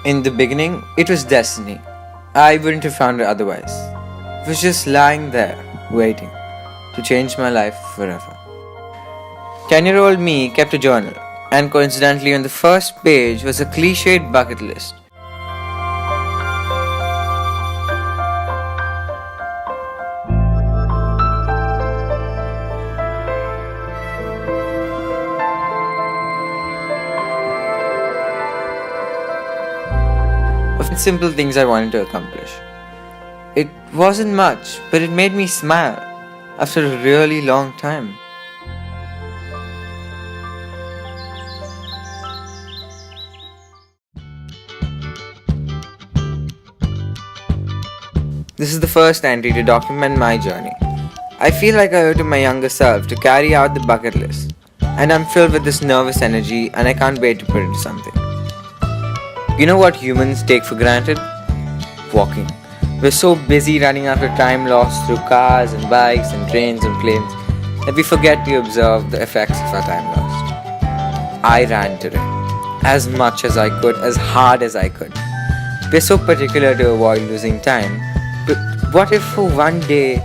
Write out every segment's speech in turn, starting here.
In the beginning, it was destiny. I wouldn't have found it otherwise. It was just lying there, waiting to change my life forever. 10-year-old me kept a journal, and coincidentally, on the first page was a cliched bucket list. Of simple things I wanted to accomplish. It wasn't much, but it made me smile after a really long time. This is the first entry to document my journey. I feel like I owe to my younger self to carry out the bucket list, and I'm filled with this nervous energy and I can't wait to put it to something. You know what humans take for granted? Walking. We're so busy running after time lost through cars and bikes and trains and planes that we forget to observe the effects of our time lost. I ran today, as much as I could, as hard as I could. We're so particular to avoid losing time, but what if for one day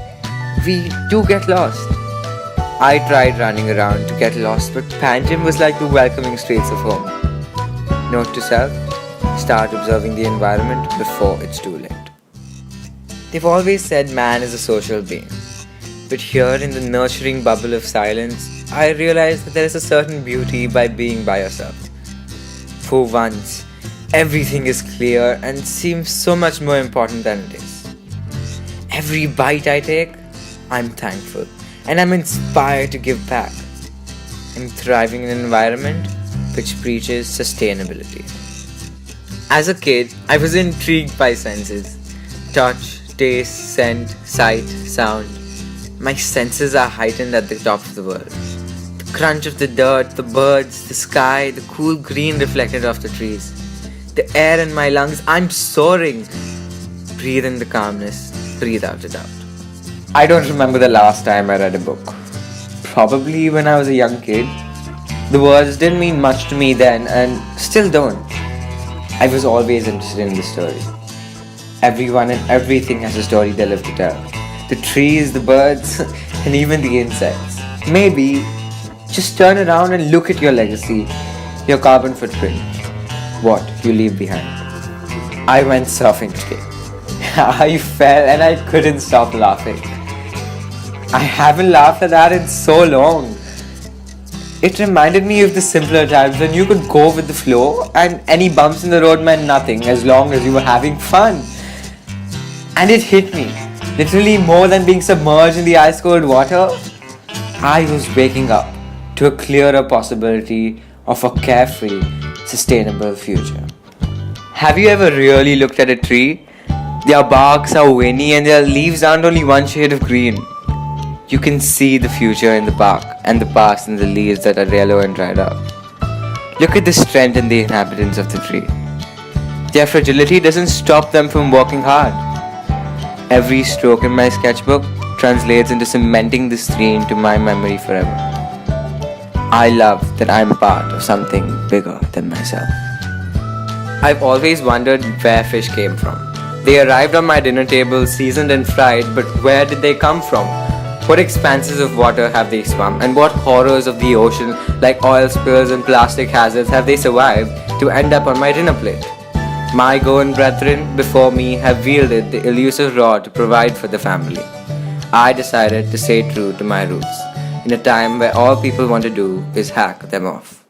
we do get lost? I tried running around to get lost, but Panjim was like the welcoming streets of home. Note to self: start observing the environment before it's too late. They've always said man is a social being, but here in the nurturing bubble of silence, I realized that there is a certain beauty by being by yourself. For once, everything is clear and seems so much more important than it is. Every bite I take, I'm thankful and I'm inspired to give back. I'm thriving in an environment which preaches sustainability. As a kid, I was intrigued by senses. Touch, taste, scent, sight, sound. My senses are heightened at the top of the world. The crunch of the dirt, the birds, the sky, the cool green reflected off the trees. The air in my lungs, I'm soaring. Breathe in the calmness, breathe out the doubt. I don't remember the last time I read a book. Probably when I was a young kid. The words didn't mean much to me then and still don't. I was always interested in the story. Everyone and everything has a story they live to tell. The trees, the birds, and even the insects. Maybe just turn around and look at your legacy, your carbon footprint, what you leave behind. I went surfing today. I fell and I couldn't stop laughing. I haven't laughed at that in so long. It reminded me of the simpler times when you could go with the flow and any bumps in the road meant nothing as long as you were having fun. And it hit me, literally more than being submerged in the ice cold water. I was waking up to a clearer possibility of a carefree, sustainable future. Have you ever really looked at a tree? Their barks are veiny and their leaves aren't only one shade of green. You can see the future in the bark and the past in the leaves that are yellow and dried up. Look at the strength in the inhabitants of the tree. Their fragility doesn't stop them from working hard. Every stroke in my sketchbook translates into cementing this tree into my memory forever. I love that I'm part of something bigger than myself. I've always wondered where fish came from. They arrived on my dinner table seasoned and fried, but where did they come from? What expanses of water have they swum, and what horrors of the ocean, like oil spills and plastic hazards, have they survived to end up on my dinner plate? My Goan brethren before me have wielded the elusive rod to provide for the family. I decided to stay true to my roots, in a time where all people want to do is hack them off.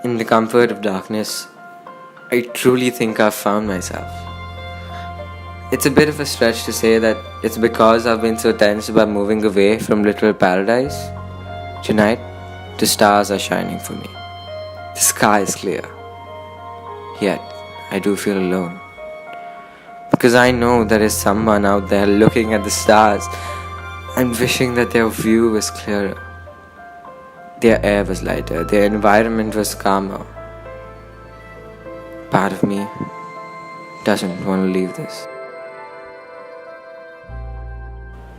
In the comfort of darkness, I truly think I've found myself. It's a bit of a stretch to say that it's because I've been so tense about moving away from literal paradise. Tonight, the stars are shining for me. The sky is clear. Yet, I do feel alone. Because I know there is someone out there looking at the stars and wishing that their view was clearer. Their air was lighter, their environment was calmer. Part of me doesn't want to leave this.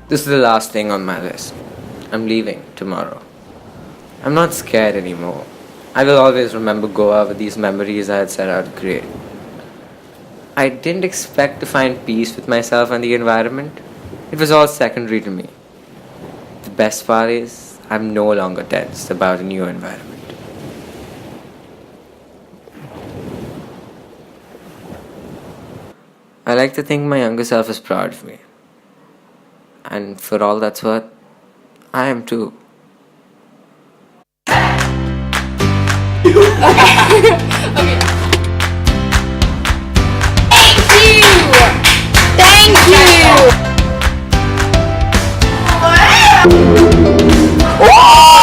This is the last thing on my list. I'm leaving tomorrow. I'm not scared anymore. I will always remember Goa with these memories I had set out to create. I didn't expect to find peace with myself and the environment. It was all secondary to me. The best part is, I'm no longer tensed about a new environment. I like to think my younger self is proud of me. And for all that's worth, I am too. Thank you.